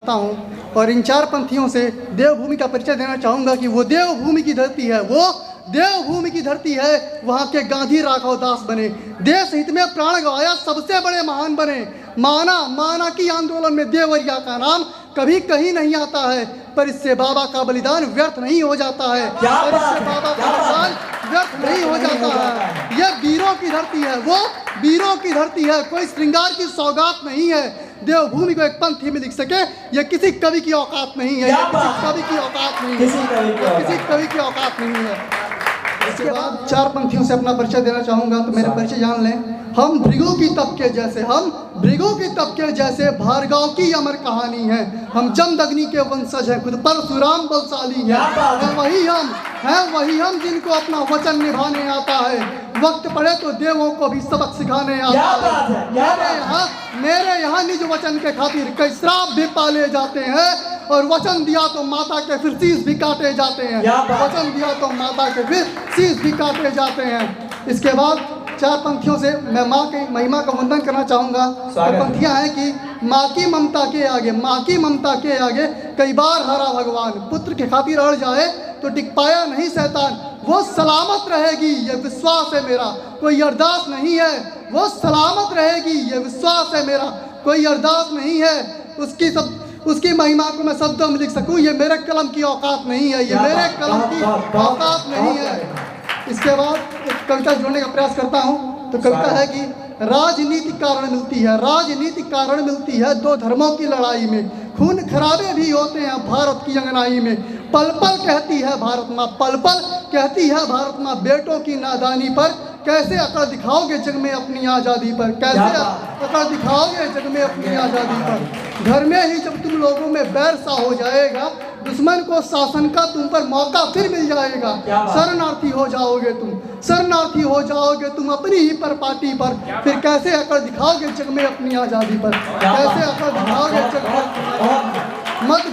हूँ और इन चार पंथियों से देवभूमि का परिचय देना चाहूँगा कि वो देवभूमि की धरती है, वो देवभूमि की धरती है। वहाँ के गांधी राघव दास बने, देश हित में प्राण गवाया, सबसे बड़े महान बने। माना की आंदोलन में देवरिया का नाम कभी कहीं नहीं आता है, पर इससे बाबा का बलिदान व्यर्थ नहीं हो जाता है, पर इससे बाबा का बलिदान व्यर्थ नहीं हो जाता है। यह वीरों की धरती है, वो वीरों की धरती है, कोई श्रृंगार की सौगात नहीं है। देवभूमि को एक पंथी में लिख सके यह किसी कवि की औकात नहीं है, यह किसी कवि की औकात नहीं है, किसी कवि की औकात नहीं है। इसके बाद चार पंथियों से अपना परिचय देना चाहूँगा, तो मेरा परिचय जान लें। हम भृगु की तप के जैसे, हम भृगु की तप के जैसे भार्गव की अमर कहानी है। हम जमदग्नि के वंशज हैं, खुद परशुराम बलशाली है। वही हम जिनको अपना वचन निभाने आता है, वक्त पड़े तो देवों को भी सबक सिखाने आता है। मेरे यहाँ निज वचन के खातिर कई श्राप भी पाले जाते हैं, और वचन दिया तो माता के फिर शीश भी काटे जाते हैं, वचन दिया तो माता के फिर शीश भी काटे जाते हैं। इसके बाद चार पंथियों से मैं माँ की महिमा का वंदन करना चाहूँगा। तो पंथियाँ हैं कि माँ की ममता के आगे, माँ की ममता के आगे कई बार हारा भगवान, पुत्र के खातिर अड़ जाए तो टिक पाया नहीं शैतान, वो सलामत रहेगी ये विश्वास है मेरा, कोई अरदास नहीं है। वो सलामत रहेगी ये विश्वास है मेरा, कोई अरदास नहीं है। उसकी महिमा को मैं शब्दों में लिख सकूं, ये मेरे कलम की औकात नहीं है, ये मेरे कलम की औकात नहीं है। इसके बाद एक कविता जोड़ने का प्रयास करता हूँ। तो कविता है कि राजनीति कारण मिलती है, राजनीति कारण मिलती है दो धर्मों की लड़ाई में, खून खराबे भी होते हैं भारत की अंगनाई में। पल पल कहती है भारत माँ, पल पल कहती है भारत माँ, बेटों की नादानी पर कैसे अकड़ दिखाओगे जग में अपनी आज़ादी पर, कैसे अकड़ दिखाओगे जग में अपनी आज़ादी पर। घर में ही जब तुम लोगों में बैर सा हो जाएगा, दुश्मन को शासन का तुम पर मौका फिर मिल जाएगा। शरणार्थी हो जाओगे तुम, शरणार्थी हो जाओगे तुम अपनी ही पर पार्टी पर, फिर कैसे अकड़ दिखाओगे जग में अपनी आज़ादी पर, कैसे अकड़ दिखाओगे जग में। मत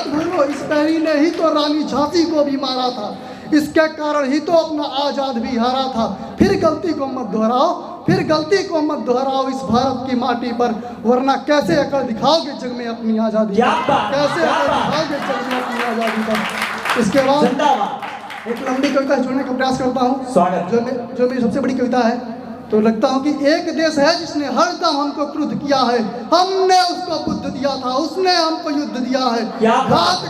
भूलो इस पैरी ने ही तो रानी झांसी को भी मारा था, इसके कारण ही तो अपना आज़ाद भी हारा था। फिर गलती को मत दोहराओ, फिर गलती को मत दोहराओ इस भारत की माटी पर, वरना कैसे अकड़ दिखाओगे जग में अपनी आज़ादी पर, कैसे अकड़ दिखाओगे जग में अपनी आज़ादी पर। इसके बाद एक लंबी कविता जोड़ने का प्रयास करता हूँ, जो मेरी सबसे बड़ी कविता है। तो लगता हूँ कि एक देश है जिसने हरदम हमको क्रुद्ध किया है, हमने उसको बुद्ध दिया था, उसने हमको युद्ध दिया है। घात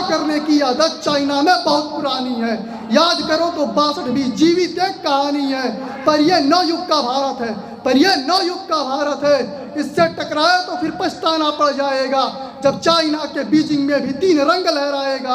करने की आदत चाइना में बहुत पुरानी है, याद करो तो 62 भी जीवित एक कहानी है। पर यह नवयुग का भारत है, पर यह नवयुग का भारत है, इससे टकराए तो फिर पछताना पड़ जाएगा, जब चाइना के बीजिंग में भी 3 रंग लहराएगा।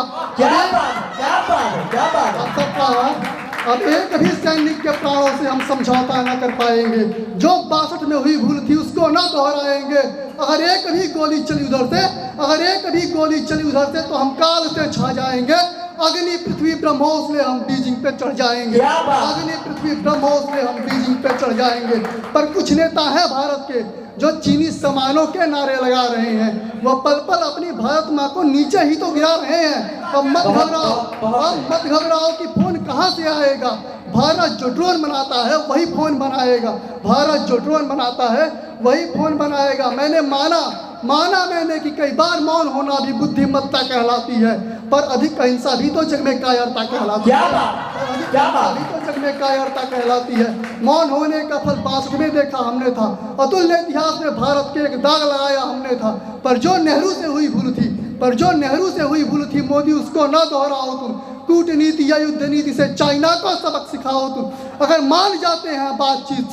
अब एक भी सैनिक के प्राणों से हम समझौता न कर पाएंगे, जो 62 में हुई भूल थी उसको न दोहराएंगे। अगर एक भी गोली चली उधर से, अगर एक भी गोली चली उधर से, तो हम काल से छा जाएंगे। अग्नि पृथ्वी ब्रह्मोस ले हम बीजिंग पे चढ़ जाएंगे, अग्नि पृथ्वी ब्रह्मोस ले हम बीजिंग पे चढ़ जाएंगे। पर कुछ नेता हैं भारत के जो चीनी सामानों के नारे लगा रहे हैं, वह पल पल अपनी भारत माँ को नीचे ही तो गिरा रहे हैं। अब मत घबराओ कि फोन कहाँ से आएगा, भारत जो ड्रोन बनाता है वही फोन बनाएगा, भारत जो ड्रोन बनाता है वही फोन बनाएगा। मैंने माना मैंने कि कई बार मौन होना भी बुद्धिमत्ता कहलाती है, पर अधिक अहिंसा भी तो जग में कायरता कहलाती है, भी तो जग में कायरता कहलाती है। मौन होने का फल 62 में देखा हमने था, अतुल्य इतिहास में भारत के एक दाग लगाया हमने था। पर जो नेहरू से हुई भूल थी मोदी उसको न दोहराओ तुम, कूटनीति या युद्ध नीति से चाइना को सबक सिखाओ तुम। अगर मान जाते हैं बातचीत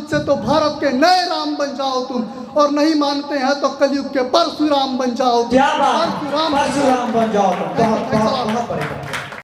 से तो भारत के नए राम बन जाओ तुम, और नहीं मानते हैं तो कलयुग के परशुराम बन जाओ तुम। परशुराम बन जाओ तुम।